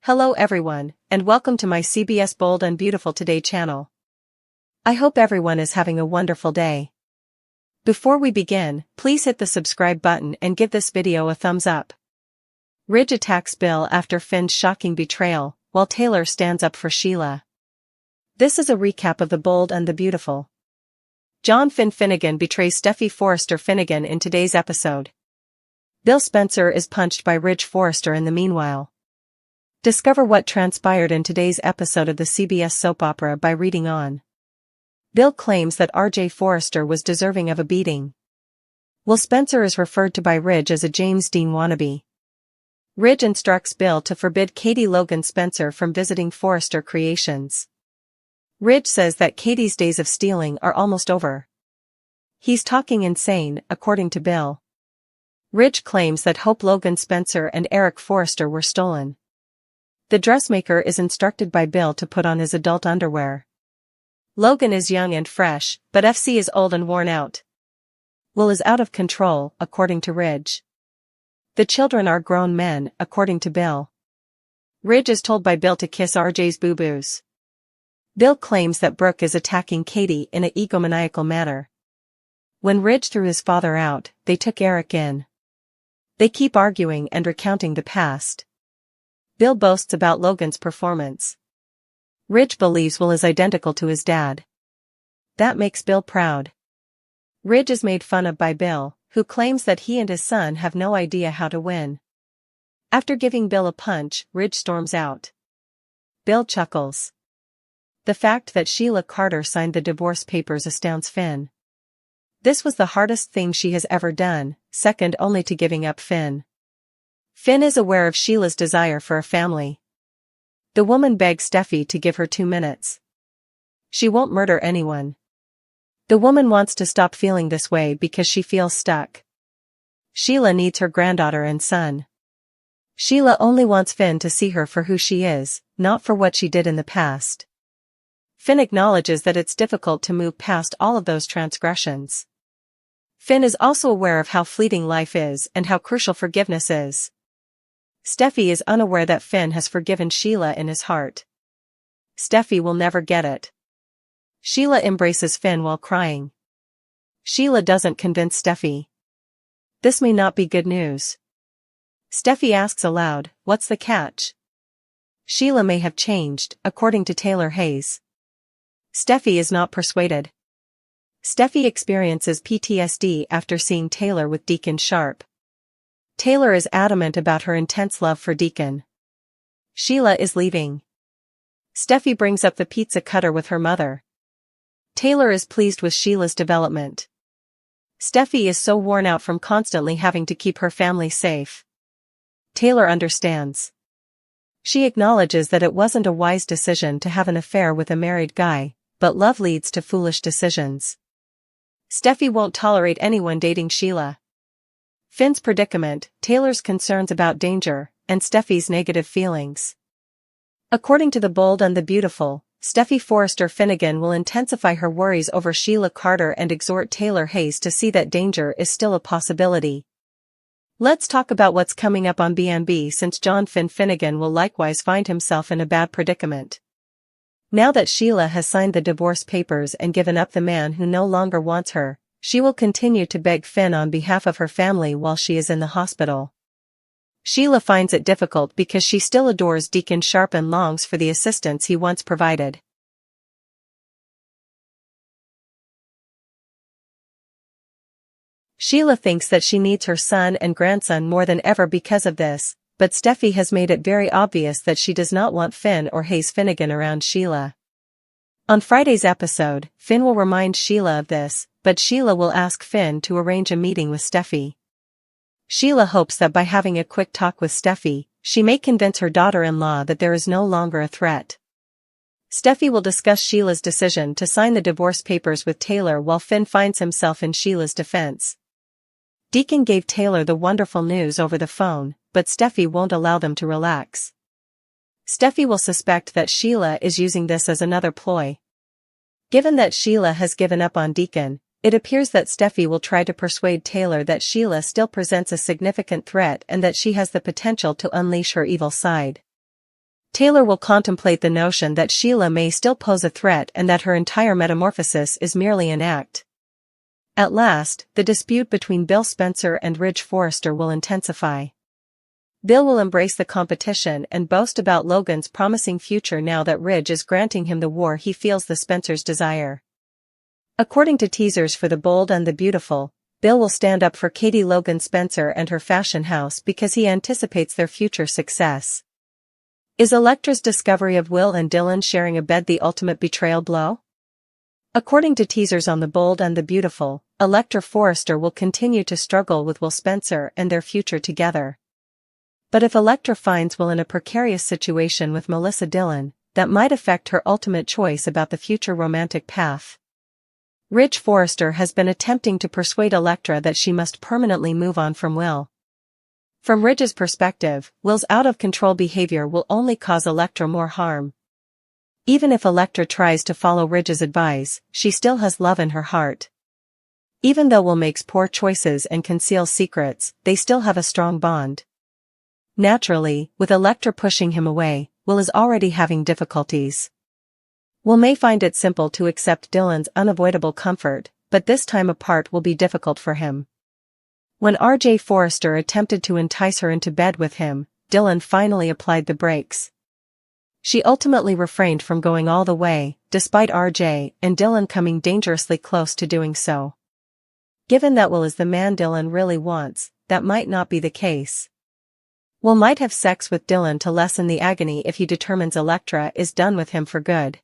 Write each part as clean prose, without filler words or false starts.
Hello everyone, and welcome to my CBS Bold and Beautiful Today channel. I hope everyone is having a wonderful day. Before we begin, please hit the subscribe button and give this video a thumbs up. Ridge attacks Bill after Finn's shocking betrayal, while Taylor stands up for Sheila. This is a recap of the Bold and the Beautiful. John Finnegan betrays Steffi Forrester Finnegan in today's episode. Bill Spencer is punched by Ridge Forrester in the meanwhile. Discover what transpired in today's episode of the CBS soap opera by reading on. Bill claims that R.J. Forrester was deserving of a beating. Will Spencer is referred to by Ridge as a James Dean wannabe. Ridge instructs Bill to forbid Katie Logan Spencer from visiting Forrester Creations. Ridge says that Katie's days of stealing are almost over. He's talking insane, according to Bill. Ridge claims that Hope Logan Spencer and Eric Forrester were stolen. The dressmaker is instructed by Bill to put on his adult underwear. Logan is young and fresh, but FC is old and worn out. Will is out of control, according to Ridge. The children are grown men, according to Bill. Ridge is told by Bill to kiss RJ's boo-boos. Bill claims that Brooke is attacking Katie in an egomaniacal manner. When Ridge threw his father out, they took Eric in. They keep arguing and recounting the past. Bill boasts about Logan's performance. Ridge believes Will is identical to his dad. That makes Bill proud. Ridge is made fun of by Bill, who claims that he and his son have no idea how to win. After giving Bill a punch, Ridge storms out. Bill chuckles. The fact that Sheila Carter signed the divorce papers astounds Finn. This was the hardest thing she has ever done, second only to giving up Finn. Finn is aware of Sheila's desire for a family. The woman begs Steffi to give her 2 minutes. She won't murder anyone. The woman wants to stop feeling this way because she feels stuck. Sheila needs her granddaughter and son. Sheila only wants Finn to see her for who she is, not for what she did in the past. Finn acknowledges that it's difficult to move past all of those transgressions. Finn is also aware of how fleeting life is and how crucial forgiveness is. Steffi is unaware that Finn has forgiven Sheila in his heart. Steffi will never get it. Sheila embraces Finn while crying. Sheila doesn't convince Steffi. This may not be good news. Steffi asks aloud, "What's the catch?" Sheila may have changed, according to Taylor Hayes. Steffi is not persuaded. Steffi experiences PTSD after seeing Taylor with Deacon Sharp. Taylor is adamant about her intense love for Deacon. Sheila is leaving. Steffi brings up the pizza cutter with her mother. Taylor is pleased with Sheila's development. Steffi is so worn out from constantly having to keep her family safe. Taylor understands. She acknowledges that it wasn't a wise decision to have an affair with a married guy, but love leads to foolish decisions. Steffi won't tolerate anyone dating Sheila. Finn's predicament, Taylor's concerns about danger, and Steffi's negative feelings. According to the Bold and the Beautiful, Steffi Forrester Finnegan will intensify her worries over Sheila Carter and exhort Taylor Hayes to see that danger is still a possibility. Let's talk about what's coming up on BNB, since John Finnegan will likewise find himself in a bad predicament. Now that Sheila has signed the divorce papers and given up the man who no longer wants her, she will continue to beg Finn on behalf of her family while she is in the hospital. Sheila finds it difficult because she still adores Deacon Sharp and longs for the assistance he once provided. Sheila thinks that she needs her son and grandson more than ever because of this, but Steffi has made it very obvious that she does not want Finn or Hayes Finnegan around Sheila. On Friday's episode, Finn will remind Sheila of this, but Sheila will ask Finn to arrange a meeting with Steffi. Sheila hopes that by having a quick talk with Steffi, she may convince her daughter-in-law that there is no longer a threat. Steffi will discuss Sheila's decision to sign the divorce papers with Taylor while Finn finds himself in Sheila's defense. Deacon gave Taylor the wonderful news over the phone, but Steffi won't allow them to relax. Steffi will suspect that Sheila is using this as another ploy. Given that Sheila has given up on Deacon, it appears that Steffi will try to persuade Taylor that Sheila still presents a significant threat and that she has the potential to unleash her evil side. Taylor will contemplate the notion that Sheila may still pose a threat and that her entire metamorphosis is merely an act. At last, the dispute between Bill Spencer and Ridge Forrester will intensify. Bill will embrace the competition and boast about Logan's promising future now that Ridge is granting him the war he feels the Spencers desire. According to teasers for The Bold and the Beautiful, Bill will stand up for Katie Logan Spencer and her fashion house because he anticipates their future success. Is Elektra's discovery of Will and Dylan sharing a bed the ultimate betrayal blow? According to teasers on The Bold and the Beautiful, Elektra Forrester will continue to struggle with Will Spencer and their future together. But if Elektra finds Will in a precarious situation with Melissa Dillon, that might affect her ultimate choice about the future romantic path. Ridge Forrester has been attempting to persuade Elektra that she must permanently move on from Will. From Ridge's perspective, Will's out-of-control behavior will only cause Elektra more harm. Even if Elektra tries to follow Ridge's advice, she still has love in her heart. Even though Will makes poor choices and conceals secrets, they still have a strong bond. Naturally, with Elektra pushing him away, Will is already having difficulties. Will may find it simple to accept Dylan's unavoidable comfort, but this time apart will be difficult for him. When R.J. Forrester attempted to entice her into bed with him, Dylan finally applied the brakes. She ultimately refrained from going all the way, despite R.J. and Dylan coming dangerously close to doing so. Given that Will is the man Dylan really wants, that might not be the case. Will might have sex with Dylan to lessen the agony if he determines Elektra is done with him for good.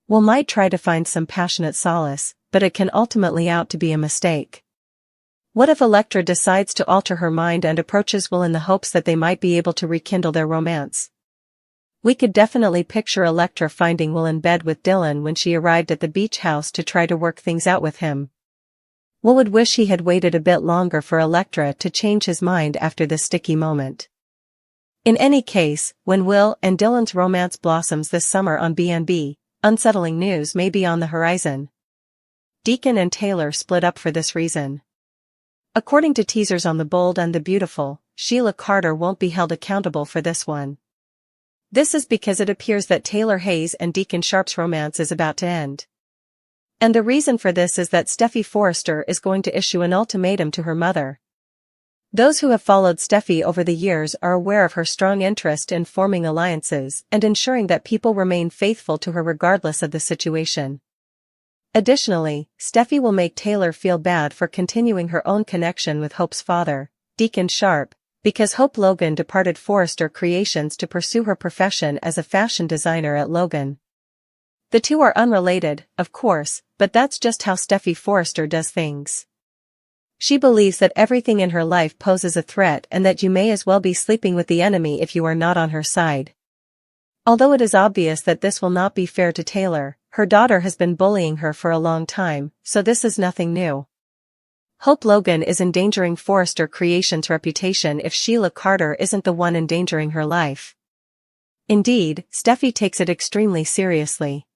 Will might try to find some passionate solace, but it can ultimately out to be a mistake. What if Elektra decides to alter her mind and approaches Will in the hopes that they might be able to rekindle their romance? We could definitely picture Elektra finding Will in bed with Dylan when she arrived at the beach house to try to work things out with him. Will would wish he had waited a bit longer for Elektra to change his mind after this sticky moment. In any case, when Will and Dylan's romance blossoms this summer on B&B, unsettling news may be on the horizon. Deacon and Taylor split up for this reason. According to teasers on The Bold and the Beautiful, Sheila Carter won't be held accountable for this one. This is because it appears that Taylor Hayes and Deacon Sharp's romance is about to end. And the reason for this is that Steffi Forrester is going to issue an ultimatum to her mother. Those who have followed Steffi over the years are aware of her strong interest in forming alliances and ensuring that people remain faithful to her regardless of the situation. Additionally, Steffi will make Taylor feel bad for continuing her own connection with Hope's father, Deacon Sharp, because Hope Logan departed Forrester Creations to pursue her profession as a fashion designer at Logan. The two are unrelated, of course, but that's just how Steffi Forrester does things. She believes that everything in her life poses a threat and that you may as well be sleeping with the enemy if you are not on her side. Although it is obvious that this will not be fair to Taylor, her daughter has been bullying her for a long time, so this is nothing new. Hope Logan is endangering Forrester Creations' reputation if Sheila Carter isn't the one endangering her life. Indeed, Steffi takes it extremely seriously.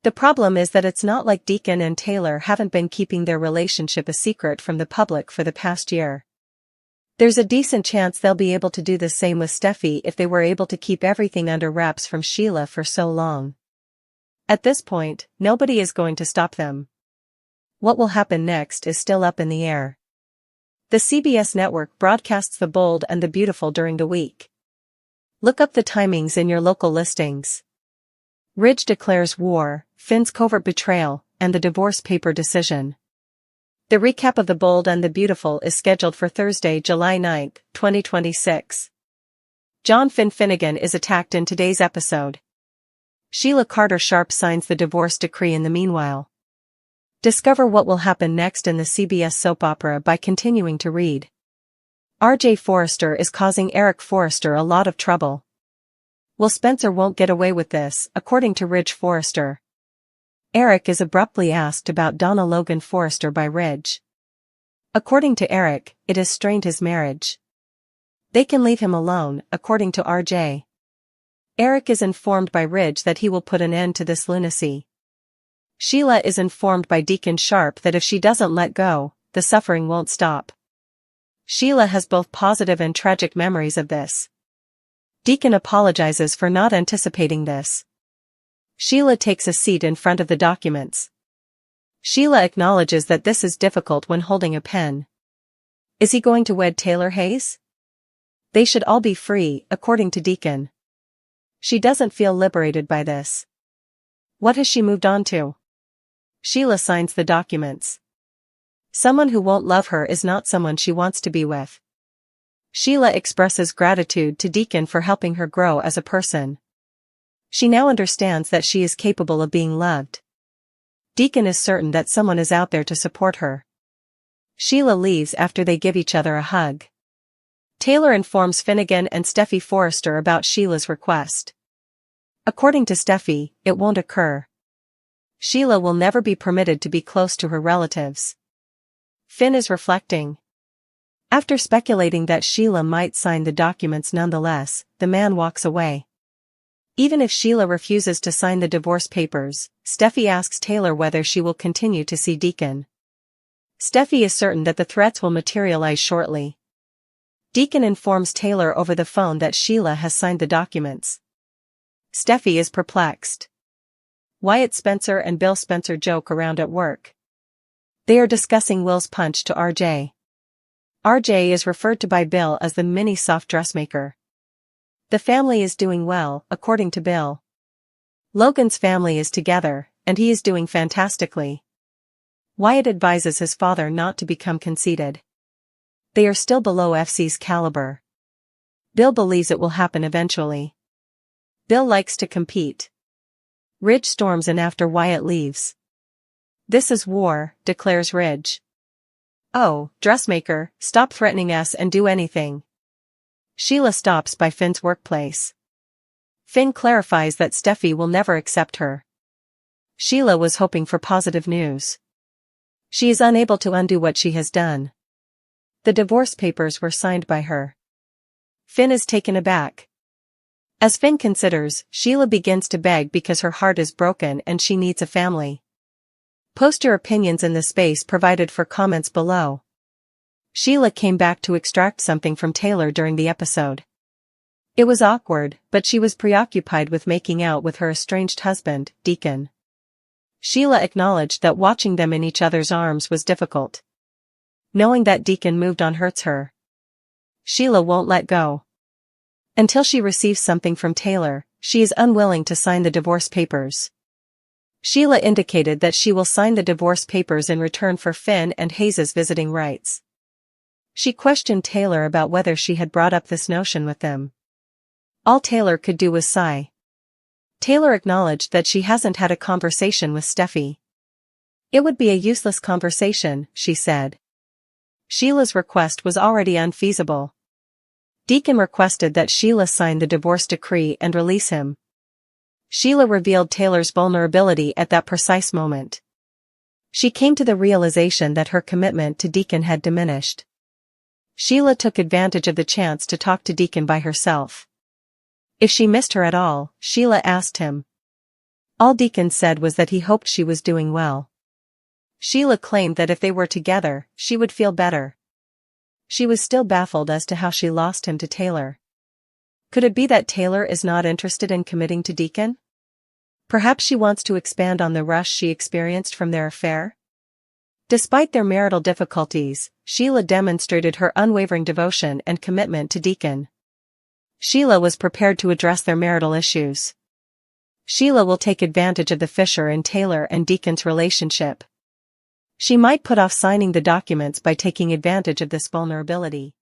The problem is that it's not like Deacon and Taylor haven't been keeping their relationship a secret from the public for the past year. There's a decent chance they'll be able to do the same with Steffi if they were able to keep everything under wraps from Sheila for so long. At this point, nobody is going to stop them. What will happen next is still up in the air. The CBS network broadcasts The Bold and the Beautiful during the week. Look up the timings in your local listings. Ridge declares war, Finn's covert betrayal, and the divorce paper decision. The recap of The Bold and the Beautiful is scheduled for Thursday, July 9, 2026. John Finn Finnegan is attacked in today's episode. Sheila Carter Sharp signs the divorce decree in the meanwhile. Discover what will happen next in the CBS soap opera by continuing to read. R.J. Forrester is causing Eric Forrester a lot of trouble. Will Spencer won't get away with this, according to Ridge Forrester. Eric is abruptly asked about Donna Logan Forrester by Ridge. According to Eric, it has strained his marriage. They can leave him alone, according to R.J. Eric is informed by Ridge that he will put an end to this lunacy. Sheila is informed by Deacon Sharp that if she doesn't let go, the suffering won't stop. Sheila has both positive and tragic memories of this. Deacon apologizes for not anticipating this. Sheila takes a seat in front of the documents. Sheila acknowledges that this is difficult when holding a pen. Is he going to wed Taylor Hayes? They should all be free, according to Deacon. She doesn't feel liberated by this. What has she moved on to? Sheila signs the documents. Someone who won't love her is not someone she wants to be with. Sheila expresses gratitude to Deacon for helping her grow as a person. She now understands that she is capable of being loved. Deacon is certain that someone is out there to support her. Sheila leaves after they give each other a hug. Taylor informs Finnegan and Steffi Forrester about Sheila's request. According to Steffi, it won't occur. Sheila will never be permitted to be close to her relatives. Finn is reflecting. After speculating that Sheila might sign the documents nonetheless, the man walks away. Even if Sheila refuses to sign the divorce papers, Steffi asks Taylor whether she will continue to see Deacon. Steffi is certain that the threats will materialize shortly. Deacon informs Taylor over the phone that Sheila has signed the documents. Steffi is perplexed. Wyatt Spencer and Bill Spencer joke around at work. They are discussing Will's punch to RJ. RJ is referred to by Bill as the mini soft dressmaker. The family is doing well, according to Bill. Logan's family is together, and he is doing fantastically. Wyatt advises his father not to become conceited. They are still below FC's caliber. Bill believes it will happen eventually. Bill likes to compete. Ridge storms in after Wyatt leaves. This is war, declares Ridge. Oh, dressmaker, stop threatening us and do anything. Sheila stops by Finn's workplace. Finn clarifies that Steffi will never accept her. Sheila was hoping for positive news. She is unable to undo what she has done. The divorce papers were signed by her. Finn is taken aback. As Finn considers, Sheila begins to beg because her heart is broken and she needs a family. Post your opinions in the space provided for comments below. Sheila came back to extract something from Taylor during the episode. It was awkward, but she was preoccupied with making out with her estranged husband, Deacon. Sheila acknowledged that watching them in each other's arms was difficult. Knowing that Deacon moved on hurts her. Sheila won't let go. Until she receives something from Taylor, she is unwilling to sign the divorce papers. Sheila indicated that she will sign the divorce papers in return for Finn and Hayes' visiting rights. She questioned Taylor about whether she had brought up this notion with them. All Taylor could do was sigh. Taylor acknowledged that she hasn't had a conversation with Steffi. It would be a useless conversation, she said. Sheila's request was already unfeasible. Deacon requested that Sheila sign the divorce decree and release him. Sheila revealed Taylor's vulnerability at that precise moment. She came to the realization that her commitment to Deacon had diminished. Sheila took advantage of the chance to talk to Deacon by herself. If she missed her at all, Sheila asked him. All Deacon said was that he hoped she was doing well. Sheila claimed that if they were together, she would feel better. She was still baffled as to how she lost him to Taylor. Could it be that Taylor is not interested in committing to Deacon? Perhaps she wants to expand on the rush she experienced from their affair? Despite their marital difficulties, Sheila demonstrated her unwavering devotion and commitment to Deacon. Sheila was prepared to address their marital issues. Sheila will take advantage of the fissure in Taylor and Deacon's relationship. She might put off signing the documents by taking advantage of this vulnerability.